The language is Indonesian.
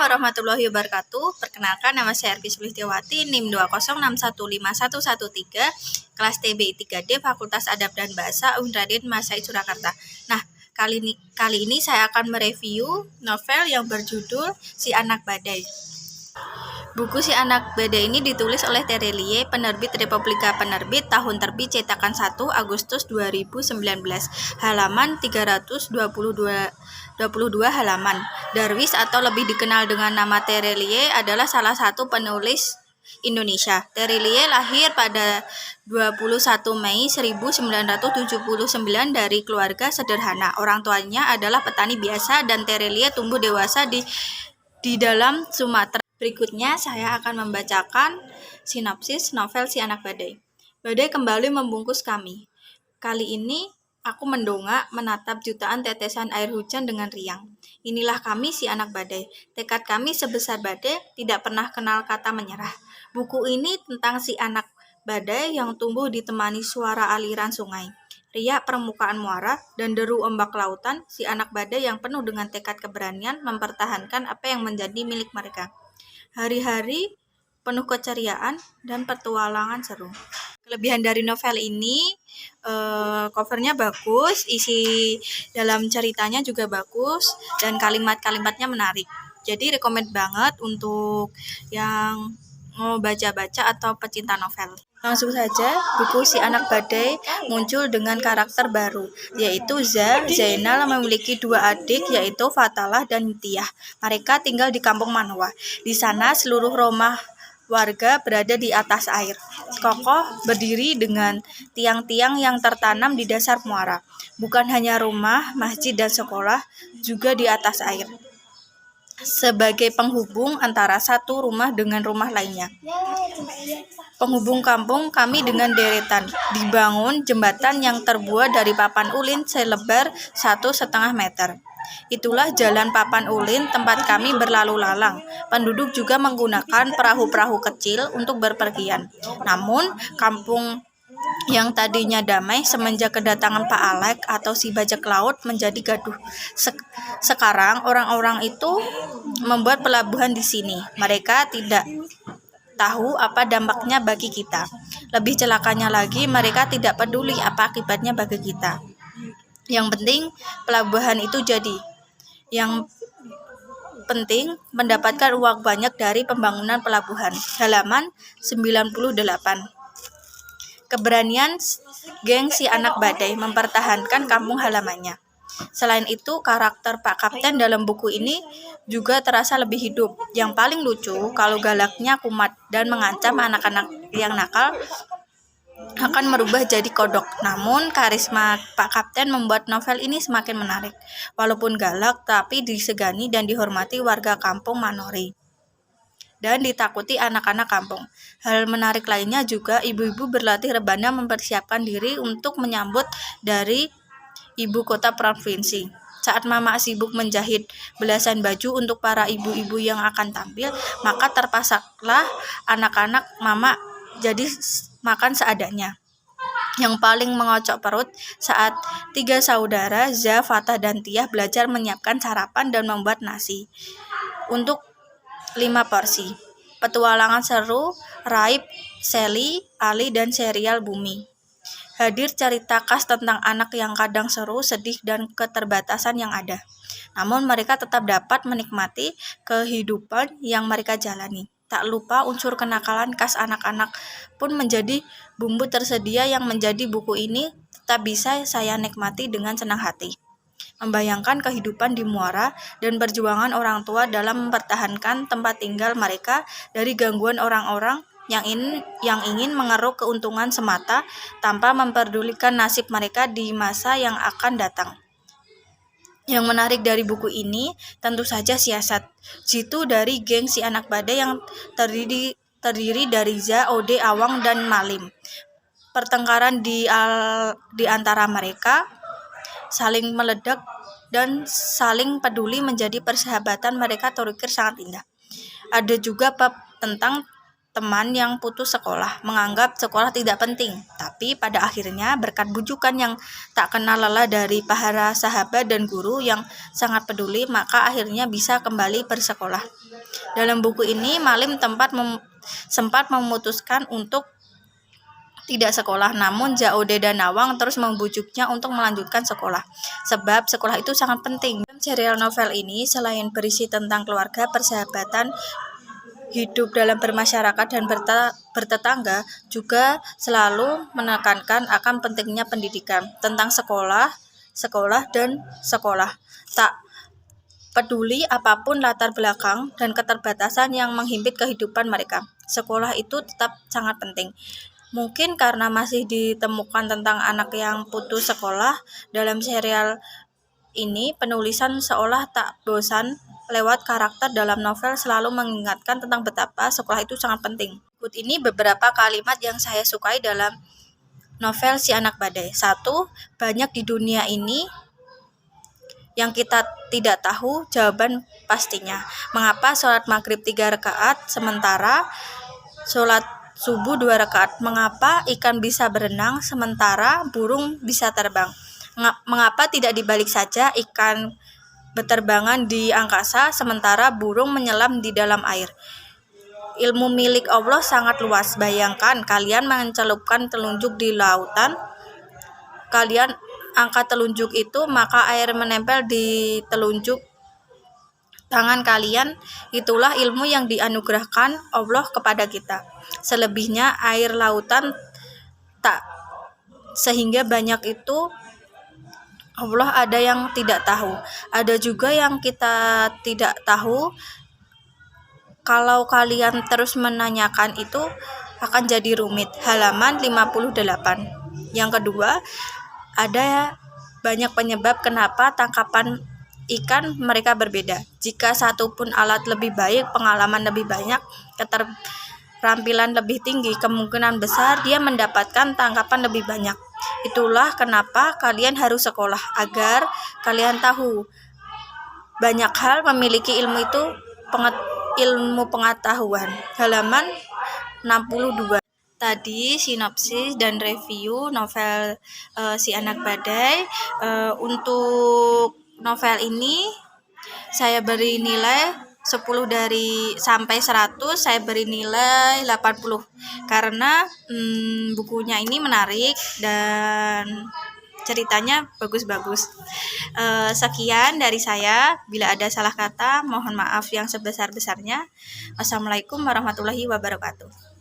warahmatullahi wabarakatuh. Perkenalkan, nama saya Erki Sulistiawati, NIM 206151113, kelas TBI 3D, Fakultas Adab dan Bahasa, Raden Mas Said Surakarta. Nah, kali ini saya akan mereview novel yang berjudul Si Anak Badai. Buku Si Anak Badai ini ditulis oleh Terelie, penerbit Republika Penerbit, tahun terbit cetakan 1 Agustus 2019, halaman 322 halaman. Darwis atau lebih dikenal dengan nama Terelie adalah salah satu penulis Indonesia. Terelie lahir pada 21 Mei 1979 dari keluarga sederhana. Orang tuanya adalah petani biasa dan Terelie tumbuh dewasa di dalam Sumatera. Berikutnya saya akan membacakan sinopsis novel Si Anak Badai. Badai kembali membungkus kami. Kali ini aku mendongak menatap jutaan tetesan air hujan dengan riang. Inilah kami si anak badai. Tekad kami sebesar badai, tidak pernah kenal kata menyerah. Buku ini tentang si anak badai yang tumbuh ditemani suara aliran sungai, riak permukaan muara, dan deru ombak lautan. Si anak badai yang penuh dengan tekad keberanian mempertahankan apa yang menjadi milik mereka. Hari-hari penuh keceriaan dan petualangan seru. Kelebihan dari novel ini, covernya bagus, isi dalam ceritanya juga bagus, dan kalimat-kalimatnya menarik. Jadi rekomend banget untuk yang mau baca-baca atau pecinta novel. Langsung saja, buku Si Anak Badai muncul dengan karakter baru, yaitu Zainal memiliki dua adik, yaitu Fatalah dan Tiah. Mereka tinggal di kampung Manwa. Di sana seluruh rumah warga berada di atas air, kokoh berdiri dengan tiang-tiang yang tertanam di dasar muara. Bukan hanya rumah, masjid, dan sekolah, juga di atas air, sebagai penghubung antara satu rumah dengan rumah lainnya. Penghubung kampung kami dengan deretan. Dibangun jembatan yang terbuat dari papan ulin selebar 1,5 meter. Itulah jalan papan ulin tempat kami berlalu lalang. Penduduk juga menggunakan perahu-perahu kecil untuk berpergian. Namun, kampung yang tadinya damai semenjak kedatangan Pak Alek atau si bajak laut menjadi gaduh. Sekarang orang-orang itu membuat pelabuhan di sini. Mereka tidak tahu apa dampaknya bagi kita. Lebih celakanya lagi, mereka tidak peduli apa akibatnya bagi kita. Yang penting pelabuhan itu jadi. Yang penting mendapatkan uang banyak dari pembangunan pelabuhan. Halaman 98. Keberanian geng Si Anak Badai mempertahankan kampung halamannya. Selain itu, karakter Pak Kapten dalam buku ini juga terasa lebih hidup. Yang paling lucu, kalau galaknya kumat dan mengancam anak-anak yang nakal akan merubah jadi kodok. Namun, karisma Pak Kapten membuat novel ini semakin menarik. Walaupun galak, tapi disegani dan dihormati warga kampung Manori dan ditakuti anak-anak kampung. Hal menarik lainnya juga, ibu-ibu berlatih rebana mempersiapkan diri untuk menyambut dari ibu kota provinsi. Saat mama sibuk menjahit belasan baju untuk para ibu-ibu yang akan tampil, maka terpaksalah anak-anak mama jadi makan seadanya. Yang paling mengocok perut saat 3 saudara, Fatah, dan Tiah belajar menyiapkan sarapan dan membuat nasi untuk 5 porsi. Petualangan seru, Raib, Sally, Ali, dan serial Bumi. Hadir cerita khas tentang anak yang kadang seru, sedih, dan keterbatasan yang ada. Namun mereka tetap dapat menikmati kehidupan yang mereka jalani. Tak lupa unsur kenakalan khas anak-anak pun menjadi bumbu tersedia yang menjadi buku ini tetap bisa saya nikmati dengan senang hati. Membayangkan kehidupan di muara dan perjuangan orang tua dalam mempertahankan tempat tinggal mereka dari gangguan orang-orang yang ingin mengeruk keuntungan semata tanpa memperdulikan nasib mereka di masa yang akan datang. Yang menarik dari buku ini tentu saja siasat jitu dari geng Si Anak Badai yang terdiri dari Ode, Awang, dan Malim. Pertengkaran di antara mereka saling meledak dan saling peduli menjadi persahabatan mereka terukir sangat indah. Ada juga bab tentang teman yang putus sekolah, menganggap sekolah tidak penting. Tapi pada akhirnya berkat bujukan yang tak kenal lelah dari para sahabat dan guru yang sangat peduli, maka akhirnya bisa kembali bersekolah. Dalam buku ini, Malim sempat memutuskan untuk tidak sekolah, namun Jaude dan Nawang terus membujuknya untuk melanjutkan sekolah, sebab sekolah itu sangat penting. Dalam serial novel ini, selain berisi tentang keluarga, persahabatan, hidup dalam bermasyarakat dan bertetangga, juga selalu menekankan akan pentingnya pendidikan, tentang sekolah, dan sekolah. Tak peduli apapun latar belakang dan keterbatasan yang menghimpit kehidupan mereka, sekolah itu tetap sangat penting. Mungkin karena masih ditemukan tentang anak yang putus sekolah, dalam serial ini penulisan seolah tak bosan lewat karakter dalam novel selalu mengingatkan tentang betapa sekolah itu sangat penting. Berikut ini beberapa kalimat yang saya sukai dalam novel Si Anak Badai. 1. Banyak di dunia ini yang kita tidak tahu jawaban pastinya. Mengapa sholat maghrib 3 rakaat sementara sholat subuh 2 rakaat? Mengapa ikan bisa berenang sementara burung bisa terbang? Mengapa tidak dibalik saja, ikan berterbangan di angkasa sementara burung menyelam di dalam air? Ilmu milik Allah sangat luas. Bayangkan kalian mencelupkan telunjuk di lautan, kalian angkat telunjuk itu, maka air menempel di telunjuk tangan kalian. Itulah ilmu yang dianugerahkan Allah kepada kita. Selebihnya air lautan tak, sehingga banyak itu Allah ada yang tidak tahu. Ada juga yang kita tidak tahu. Kalau kalian terus menanyakan itu akan jadi rumit. Halaman 58. Yang kedua, ada banyak penyebab kenapa tangkapan ikan mereka berbeda. Jika satu pun alat lebih baik, pengalaman lebih banyak, keterampilan lebih tinggi, kemungkinan besar dia mendapatkan tangkapan lebih banyak. Itulah kenapa kalian harus sekolah, agar kalian tahu banyak hal, memiliki ilmu itu, ilmu pengetahuan. Halaman 62. Tadi sinopsis dan review novel Si Anak Badai. Untuk novel ini saya beri nilai 10 sampai 100, saya beri nilai 80 karena bukunya ini menarik dan ceritanya bagus-bagus. Sekian dari saya. Bila ada salah kata, mohon maaf yang sebesar-besarnya. Wassalamualaikum warahmatullahi wabarakatuh.